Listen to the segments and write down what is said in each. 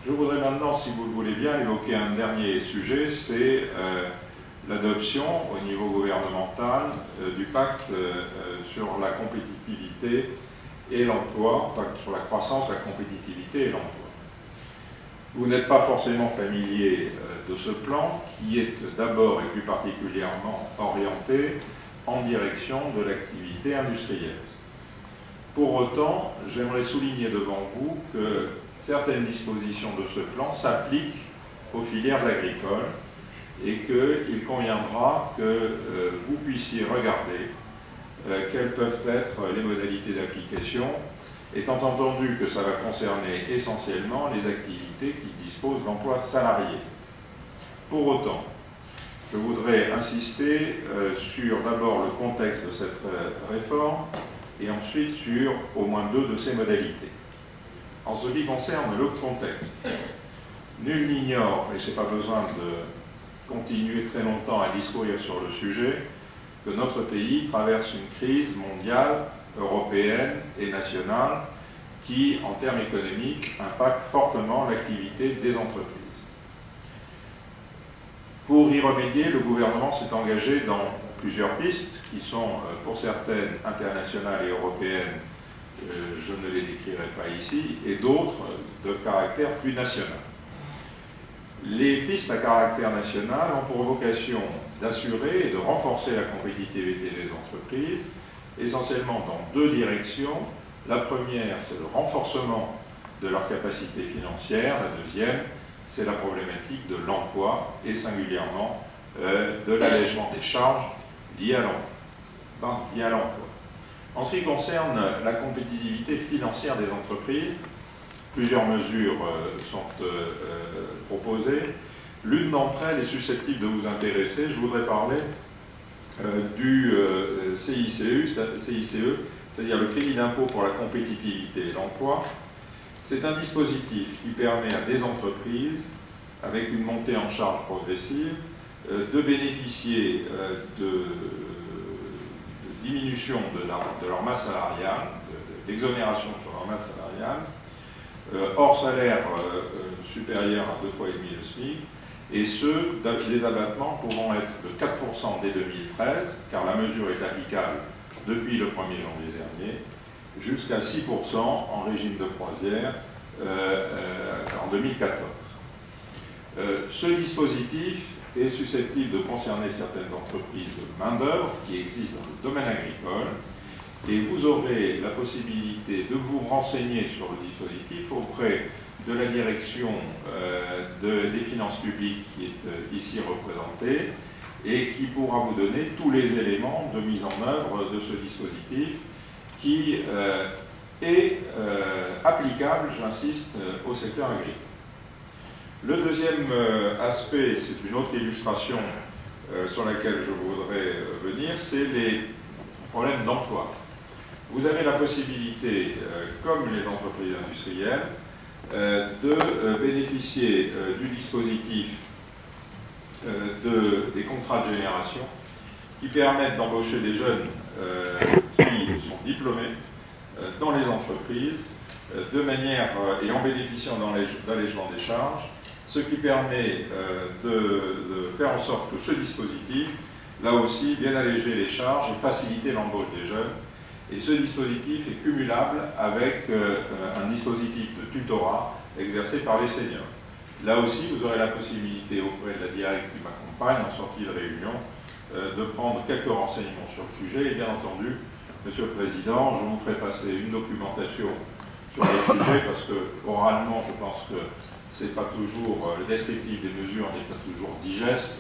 Je voudrais maintenant, si vous le voulez bien, évoquer un dernier sujet, c'est l'adoption au niveau gouvernemental du pacte sur la compétitivité et l'emploi, pacte sur la croissance, la compétitivité et l'emploi. Vous n'êtes pas forcément familier de ce plan qui est d'abord et plus particulièrement orienté en direction de l'activité industrielle. Pour autant, j'aimerais souligner devant vous que certaines dispositions de ce plan s'appliquent aux filières agricoles et qu'il conviendra que vous puissiez regarder quelles peuvent être les modalités d'application, étant entendu que ça va concerner essentiellement les activités qui disposent d'emplois salariés. Pour autant, je voudrais insister sur d'abord le contexte de cette réforme et ensuite sur au moins deux de ses modalités. En ce qui concerne le contexte, nul n'ignore, et je n'ai pas besoin de continuer très longtemps à discourir sur le sujet, que notre pays traverse une crise mondiale, européenne et nationale qui, en termes économiques, impacte fortement l'activité des entreprises. Pour y remédier, le gouvernement s'est engagé dans plusieurs pistes qui sont, pour certaines, internationales et européennes, je ne les décrirai pas ici, et d'autres de caractère plus national. Les pistes à caractère national ont pour vocation d'assurer et de renforcer la compétitivité des entreprises, essentiellement dans deux directions. La première, c'est le renforcement de leur capacité financière. La deuxième, c'est la problématique de l'emploi et singulièrement de l'allègement des charges liées à l'emploi. En ce qui concerne la compétitivité financière des entreprises, plusieurs mesures sont proposées. L'une d'entre elles est susceptible de vous intéresser. Je voudrais parler du CICE, c'est-à-dire le crédit d'impôt pour la compétitivité et l'emploi. C'est un dispositif qui permet à des entreprises, avec une montée en charge progressive, de bénéficier de diminution de leur masse salariale, d'exonération sur leur masse salariale, hors salaire supérieur à 2,5 fois le SMIC, et des abattements pouvant être de 4% dès 2013, car la mesure est applicable depuis le 1er janvier dernier, jusqu'à 6% en régime de croisière en 2014. Ce dispositif est susceptible de concerner certaines entreprises de main-d'œuvre qui existent dans le domaine agricole, et vous aurez la possibilité de vous renseigner sur le dispositif auprès de la direction des finances publiques qui est ici représentée et qui pourra vous donner tous les éléments de mise en œuvre de ce dispositif qui est applicable, j'insiste, au secteur agricole. Le deuxième aspect, c'est une autre illustration sur laquelle je voudrais venir, c'est les problèmes d'emploi. Vous avez la possibilité, comme les entreprises industrielles, de bénéficier du dispositif des contrats de génération qui permettent d'embaucher des jeunes qui sont diplômés dans les entreprises de manière et en bénéficiant d'allègement des charges, ce qui permet de faire en sorte que ce dispositif, là aussi, vienne alléger les charges et faciliter l'embauche des jeunes. Et ce dispositif est cumulable avec un dispositif de tutorat exercé par les seniors. Là aussi, vous aurez la possibilité auprès de la directe qui m'accompagne en sortie de réunion de prendre quelques renseignements sur le sujet. Et bien entendu, Monsieur le Président, je vous ferai passer une documentation sur le sujet parce que oralement, je pense que c'est pas toujours, le descriptif des mesures n'est pas toujours digeste.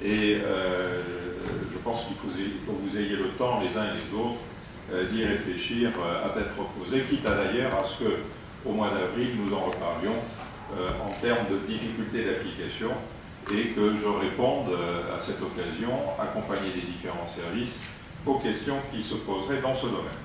Et je pense qu'il faut que vous ayez le temps, les uns et les autres, d'y réfléchir à tête reposée, quitte à d'ailleurs à ce qu'au mois d'avril, nous en reparlions en termes de difficultés d'application et que je réponde à cette occasion, accompagné des différents services, aux questions qui se poseraient dans ce domaine.